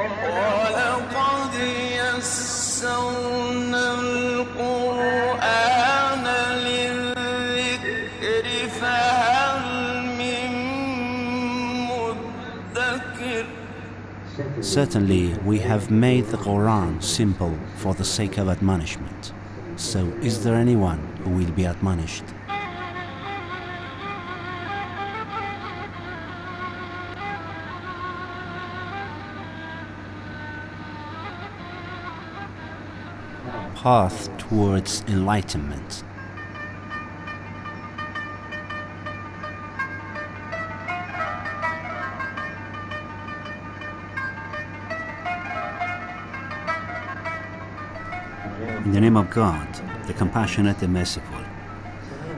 وَلَقَدْ يَسَّرْنَا الْقُرْآنَ لِلذِّكْرِ فَهَلْ مِن مُّدَّكِرٍ. Certainly, we have made the Quran simple for the sake of admonishment. So, is there anyone who will be admonished? Path towards enlightenment. In the name of God, the Compassionate, the Merciful.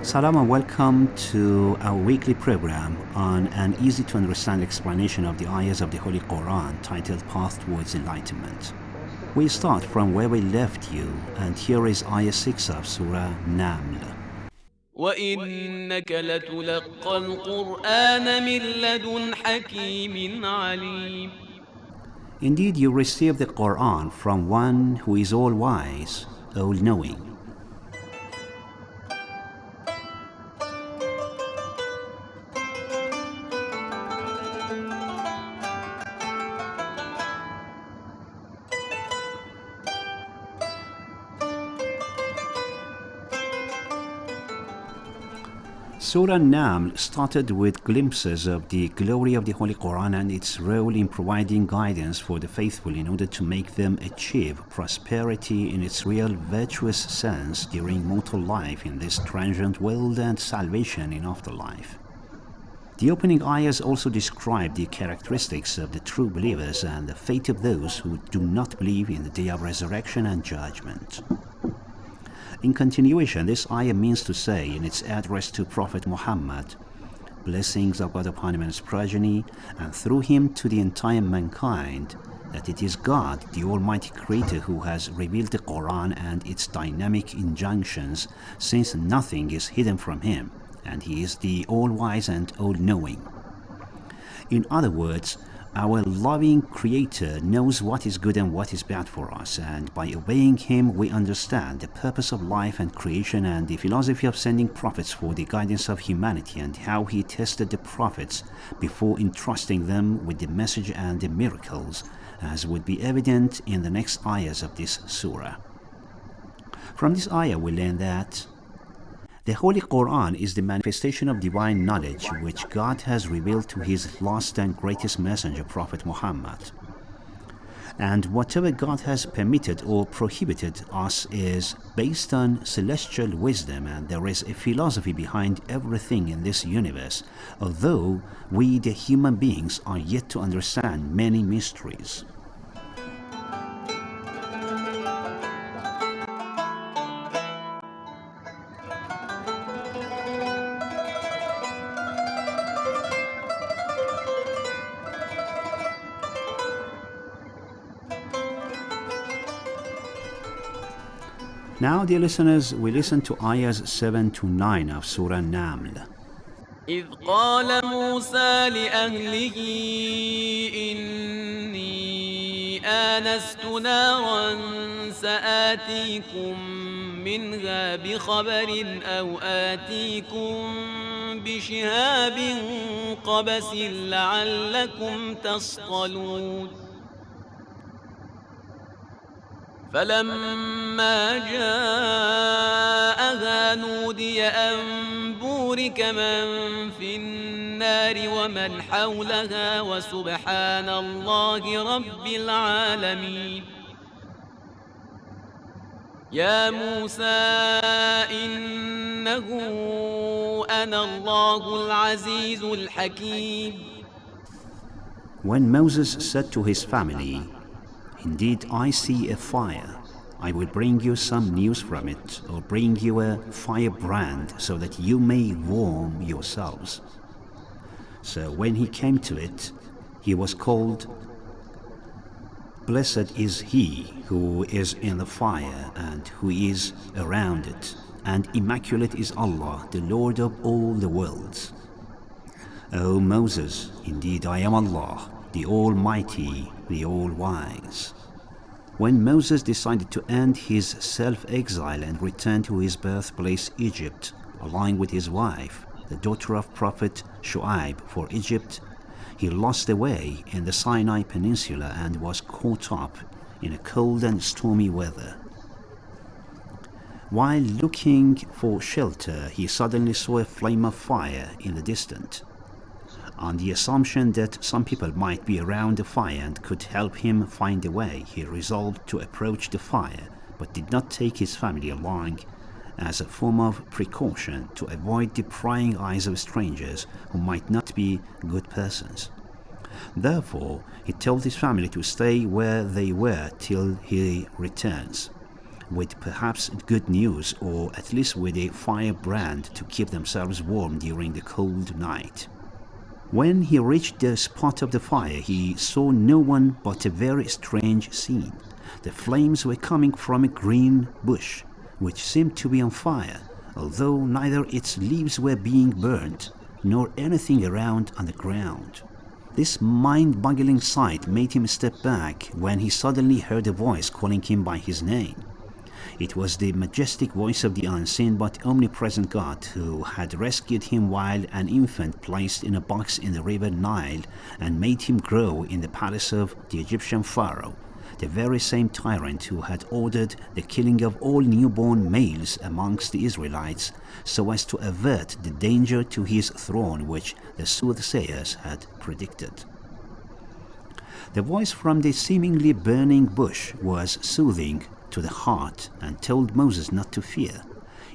Salam and welcome to our weekly program on an easy-to-understand explanation of the ayahs of the Holy Quran titled Path Towards Enlightenment. We start from where we left you, and here is ayah 6 of Surah Naml. وَإِنَّكَ لَتُلَقَّى الْقُرْآنَ مِنْ لَدُنْ حَكِيمٍ عَلِيمٍ. Indeed, you receive the Quran from one who is all-wise, all-knowing. Surah Naml started with glimpses of the glory of the Holy Quran and its role in providing guidance for the faithful in order to make them achieve prosperity in its real virtuous sense during mortal life in this transient world and salvation in afterlife. The opening ayahs also describe the characteristics of the true believers and the fate of those who do not believe in the day of resurrection and judgment. In continuation, this ayah means to say in its address to Prophet Muhammad, blessings of God upon him and his progeny, and through him to the entire mankind, that it is God, the Almighty Creator, who has revealed the Quran and its dynamic injunctions, since nothing is hidden from him, and he is the all-wise and all-knowing. In other words, our loving Creator knows what is good and what is bad for us, and by obeying Him we understand the purpose of life and creation and the philosophy of sending prophets for the guidance of humanity, and how He tested the prophets before entrusting them with the message and the miracles, as would be evident in the next ayahs of this surah. From this ayah we learn that the Holy Quran is the manifestation of divine knowledge which God has revealed to His last and greatest messenger, Prophet Muhammad. And whatever God has permitted or prohibited us is based on celestial wisdom, and there is a philosophy behind everything in this universe, although we, the human beings, are yet to understand many mysteries. Now, dear listeners, we listen to ayahs 7 to 9 of Surah Naml. إذ قال موسى لأهله إني آنست نارا سآتيكم منها بخبر أو آتيكم بشهاب قبس لعلكم تصطلون فلما جاءها نودي أن بورك من في النار ومن حولها وسبحان الله رب العالمين. يا موسى إنه أنا الله العزيز الحكيم. When Moses said to his family, "Indeed, I see a fire. I will bring you some news from it, or bring you a firebrand, so that you may warm yourselves." So when he came to it, he was called, "Blessed is he who is in the fire and who is around it, and immaculate is Allah, the Lord of all the worlds." "O Moses, indeed I am Allah, the Almighty, the All-Wise. When Moses decided to end his self-exile and return to his birthplace Egypt, along with his wife, the daughter of Prophet Shu'aib, for Egypt, he lost the way in the Sinai Peninsula and was caught up in a cold and stormy weather. While looking for shelter, he suddenly saw a flame of fire in the distance. On the assumption that some people might be around the fire and could help him find a way, he resolved to approach the fire, but did not take his family along as a form of precaution to avoid the prying eyes of strangers who might not be good persons. Therefore, he told his family to stay where they were till he returns, with perhaps good news, or at least with a firebrand to keep themselves warm during the cold night. When he reached the spot of the fire, he saw no one but a very strange scene. The flames were coming from a green bush, which seemed to be on fire, although neither its leaves were being burnt, nor anything around on the ground. This mind-boggling sight made him step back when he suddenly heard a voice calling him by his name. It was the majestic voice of the unseen but omnipresent God, who had rescued him while an infant, placed in a box in the river Nile and made him grow in the palace of the Egyptian pharaoh, the very same tyrant who had ordered the killing of all newborn males amongst the Israelites so as to avert the danger to his throne which the soothsayers had predicted. The voice from the seemingly burning bush was soothing to the heart and told Moses not to fear.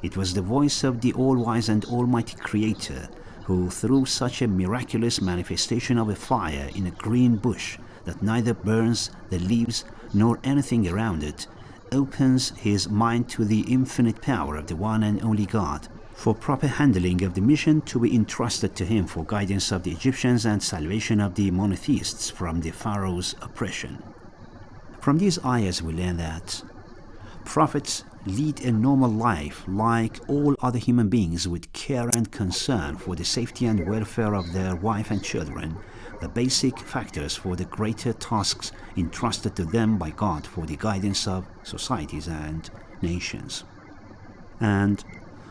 It was the voice of the all-wise and almighty Creator, who through such a miraculous manifestation of a fire in a green bush that neither burns the leaves nor anything around it, opens his mind to the infinite power of the one and only God, for proper handling of the mission to be entrusted to him for guidance of the Egyptians and salvation of the monotheists from the Pharaoh's oppression. From these ayahs we learn that prophets lead a normal life like all other human beings, with care and concern for the safety and welfare of their wife and children, the basic factors for the greater tasks entrusted to them by God for the guidance of societies and nations. And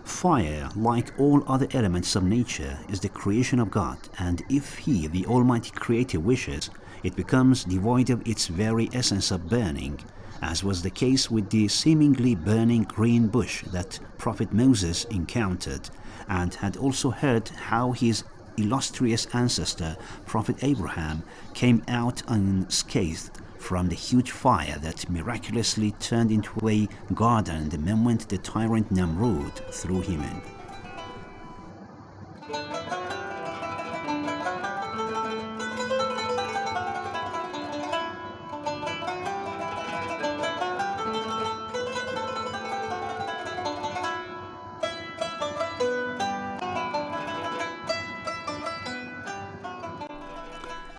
fire, like all other elements of nature, is the creation of God, and if He, the Almighty Creator, wishes, it becomes devoid of its very essence of burning, as was the case with the seemingly burning green bush that Prophet Moses encountered, and had also heard how his illustrious ancestor, Prophet Abraham, came out unscathed from the huge fire that miraculously turned into a garden the moment the tyrant Namrud threw him in.